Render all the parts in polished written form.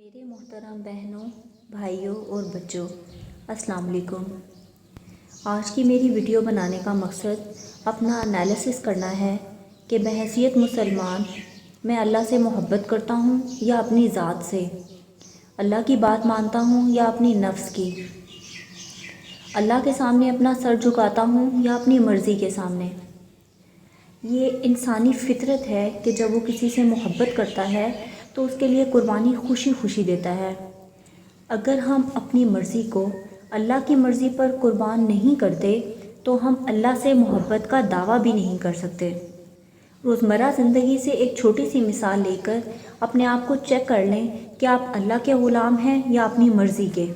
मेरे मोहतरम बहनों, भाइयों और बच्चों, अस्सलाम वालेकुम। आज की मेरी वीडियो बनाने का मकसद अपना एनालिसिस करना है कि बहैसियत मुसलमान मैं अल्लाह से मोहब्बत करता हूँ या अपनी ज़ात से, अल्लाह की बात मानता हूँ या अपनी नफ्स की, अल्लाह के सामने अपना सर झुकाता हूँ या अपनी मर्ज़ी के सामने। ये इंसानी फितरत है कि जब वो किसी से मोहब्बत करता है तो उसके लिए कुर्बानी खुशी खुशी देता है। अगर हम अपनी मर्ज़ी को अल्लाह की मर्ज़ी पर कुर्बान नहीं करते तो हम अल्लाह से मोहब्बत का दावा भी नहीं कर सकते। रोज़मर्रा ज़िंदगी से एक छोटी सी मिसाल लेकर अपने आप को चेक कर लें कि आप अल्लाह के ग़ुलाम हैं या अपनी मर्ज़ी के।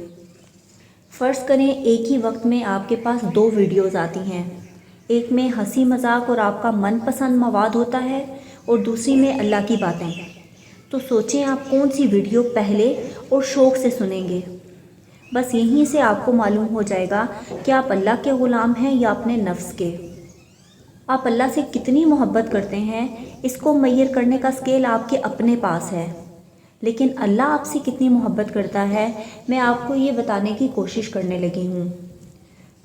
फ़र्ज़ करें एक ही वक्त में आपके पास दो वीडियोज़ आती हैं, एक में हंसी मजाक और आपका मनपसंद मवाद होता है और दूसरी में अल्लाह की बातें। तो सोचें आप कौन सी वीडियो पहले और शौक़ से सुनेंगे। बस यहीं से आपको मालूम हो जाएगा कि आप अल्लाह के ग़ुलाम हैं या अपने नफ्स के। आप अल्लाह से कितनी मोहब्बत करते हैं इसको मैयर करने का स्केल आपके अपने पास है, लेकिन अल्लाह आपसे कितनी मोहब्बत करता है मैं आपको ये बताने की कोशिश करने लगी हूँ।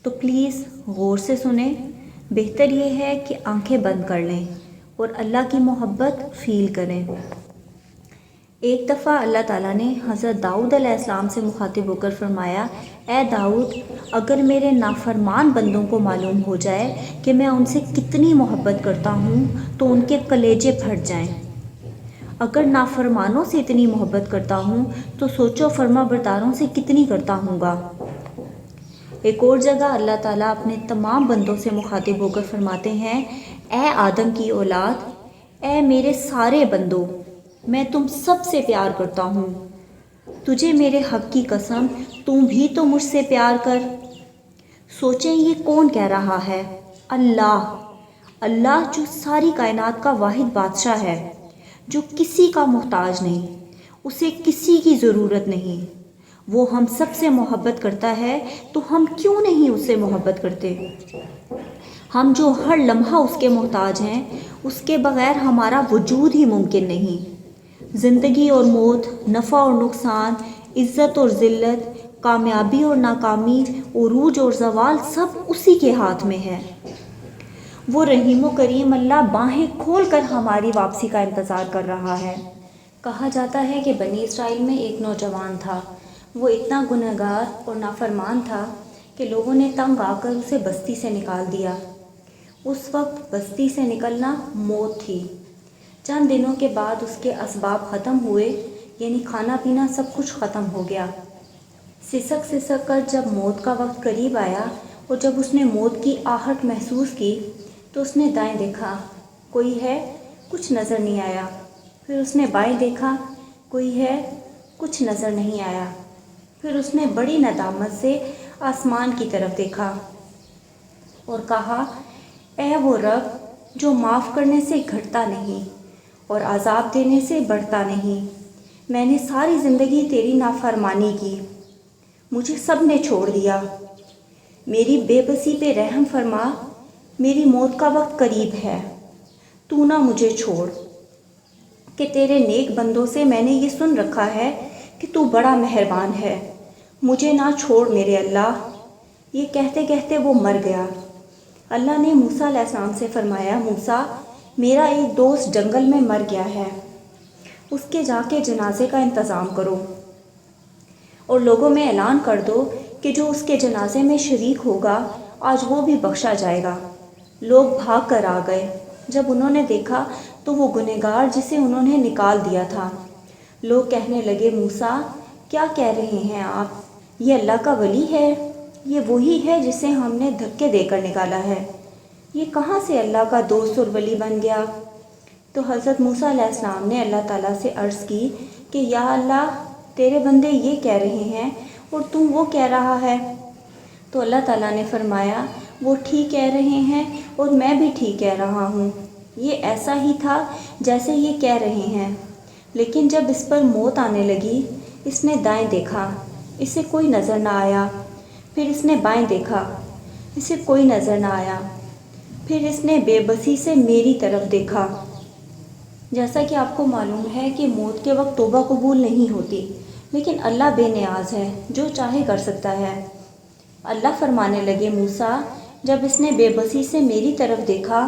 तो प्लीज़ गौर से सुने। बेहतर ये है कि आंखें बंद कर लें और अल्लाह की मोहब्बत फ़ील करें। एक दफ़ा अल्लाह ताला ने हज़रत दाऊद अलैहिस्सलाम से मुखातिब होकर फरमाया, ए दाऊद, अगर मेरे नाफरमान बंदों को मालूम हो जाए कि मैं उनसे कितनी मोहब्बत करता हूँ तो उनके कलेजे फट जाएं। अगर नाफरमानों से इतनी मोहब्बत करता हूँ तो सोचो फर्माबरदारों से कितनी करता हूँगा। एक और जगह अल्लाह ताला अपने तमाम बंदों से मुखातिब होकर फरमाते हैं, ए आदम की औलाद, ए मेरे सारे बंदों, मैं तुम सब से प्यार करता हूँ। तुझे मेरे हक़ की कसम, तुम भी तो मुझसे प्यार कर। सोचें ये कौन कह रहा है? अल्लाह। अल्लाह जो सारी कायनात का वाहिद बादशाह है, जो किसी का मोहताज नहीं, उसे किसी की ज़रूरत नहीं, वो हम सब से मोहब्बत करता है तो हम क्यों नहीं उससे मोहब्बत करते? हम जो हर लम्हा उसके मोहताज हैं, उसके बग़ैर हमारा वजूद ही मुमकिन नहीं। ज़िंदगी और मौत, नफ़ा और नुकसान, इज़्ज़त और ज़िल्लत, कामयाबी और नाकामी, उरूज और ज़वाल सब उसी के हाथ में है। वो रहीम व करीम अल्लाह बाहें खोल कर हमारी वापसी का इंतज़ार कर रहा है। कहा जाता है कि बनी इसराइल में एक नौजवान था। वो इतना गुनहगार और नाफरमान था कि लोगों ने तंग आकर उसे बस्ती से निकाल दिया। उस वक्त बस्ती से निकलना मौत थी। चंद दिनों के बाद उसके असबाब ख़त्म हुए, यानी खाना पीना सब कुछ ख़त्म हो गया। सिसक सिसक कर जब मौत का वक्त करीब आया और जब उसने मौत की आहट महसूस की तो उसने दाएं देखा, कोई है, कुछ नज़र नहीं आया। फिर उसने बाएं देखा, कोई है, कुछ नज़र नहीं आया। फिर उसने बड़ी नदामत से आसमान की तरफ देखा और कहा, ऐ वो रब जो माफ़ करने से घटता नहीं और अज़ाब देने से बढ़ता नहीं, मैंने सारी ज़िंदगी तेरी नाफरमानी की, मुझे सब ने छोड़ दिया। मेरी बेबसी पे रहम फरमा, मेरी मौत का वक्त करीब है, तू ना मुझे छोड़। कि तेरे नेक बंदों से मैंने ये सुन रखा है कि तू बड़ा मेहरबान है, मुझे ना छोड़ मेरे अल्लाह। ये कहते कहते वो मर गया। अल्लाह ने मूसा अलैहिस्सलाम से फरमाया, मूसा, मेरा एक दोस्त जंगल में मर गया है, उसके जाके जनाजे का इंतज़ाम करो और लोगों में ऐलान कर दो कि जो उसके जनाजे में शरीक होगा आज वो भी बख्शा जाएगा। लोग भाग कर आ गए। जब उन्होंने देखा तो वो गुनहगार जिसे उन्होंने निकाल दिया था। लोग कहने लगे, मूसा, क्या कह रहे हैं आप? ये अल्लाह का वली है, ये वही है जिसे हमने धक्के देकर निकाला है। ये कहाँ से अल्लाह का दोस्त और वली बन गया? तो हज़रत मूसा अलैहिस्सलाम ने अल्लाह ताला से अर्ज़ की कि या अल्लाह, तेरे बंदे ये कह रहे हैं और तू वो कह रहा है। तो अल्लाह ताला ने फरमाया, वो ठीक कह रहे हैं और मैं भी ठीक कह रहा हूँ। ये ऐसा ही था जैसे ये कह रहे हैं। लेकिन जब इस पर मौत आने लगी, इसने दाएं देखा, इसे कोई नज़र ना आया। फिर इसने बाएं देखा, इसे कोई नज़र ना आया। फिर इसने बेबसी से मेरी तरफ देखा। जैसा कि आपको मालूम है कि मौत के वक्त तौबा कबूल नहीं होती, لیکن اللہ بے نیاز ہے، جو چاہے کر سکتا ہے۔ اللہ فرمانے لگے موسیٰ، جب اس نے بے بسی سے میری طرف دیکھا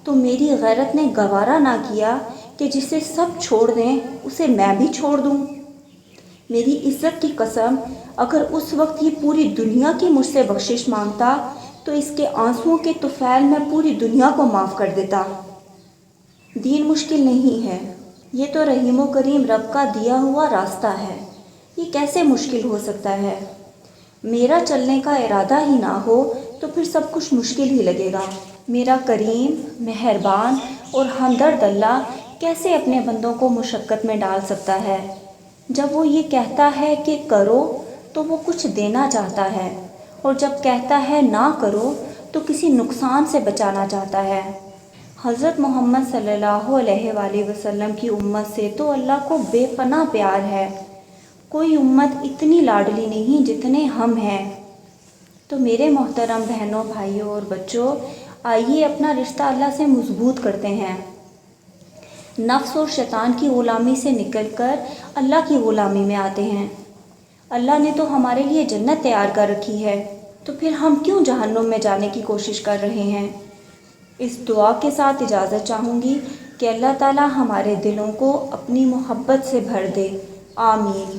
تو میری غیرت نے گوارا نہ کیا کہ جسے سب چھوڑ دیں اسے میں بھی چھوڑ دوں۔ میری عزت کی قسم، اگر اس وقت یہ پوری دنیا کی مجھ سے بخشش مانگتا تو اس کے آنسوؤں کے طفیل میں پوری دنیا کو معاف کر دیتا۔ دین مشکل نہیں ہے، یہ تو رحیم و کریم رب کا دیا ہوا راستہ ہے، یہ کیسے مشکل ہو سکتا ہے؟ میرا چلنے کا ارادہ ہی نہ ہو تو پھر سب کچھ مشکل ہی لگے گا۔ میرا کریم، مہربان اور ہمدرد اللہ کیسے اپنے بندوں کو مشقت میں ڈال سکتا ہے؟ جب وہ یہ کہتا ہے کہ کرو تو وہ کچھ دینا چاہتا ہے، اور جب کہتا ہے نہ کرو تو کسی نقصان سے بچانا چاہتا ہے۔ حضرت محمد صلی اللہ علیہ وآلہ وسلم کی امت سے تو اللہ کو بے پناہ پیار ہے۔ کوئی امت اتنی لاڈلی نہیں جتنے ہم ہیں۔ تو میرے محترم بہنوں، بھائیوں اور بچوں، آئیے اپنا رشتہ اللہ سے مضبوط کرتے ہیں، نفس اور شیطان کی غلامی سے نکل کر اللہ کی غلامی میں آتے ہیں۔ اللہ نے تو ہمارے لیے جنت تیار کر رکھی ہے، تو پھر ہم کیوں جہنم میں جانے کی کوشش کر رہے ہیں؟ اس دعا کے ساتھ اجازت چاہوں گی کہ اللہ تعالی ہمارے دلوں کو اپنی محبت سے بھر دے، آمین۔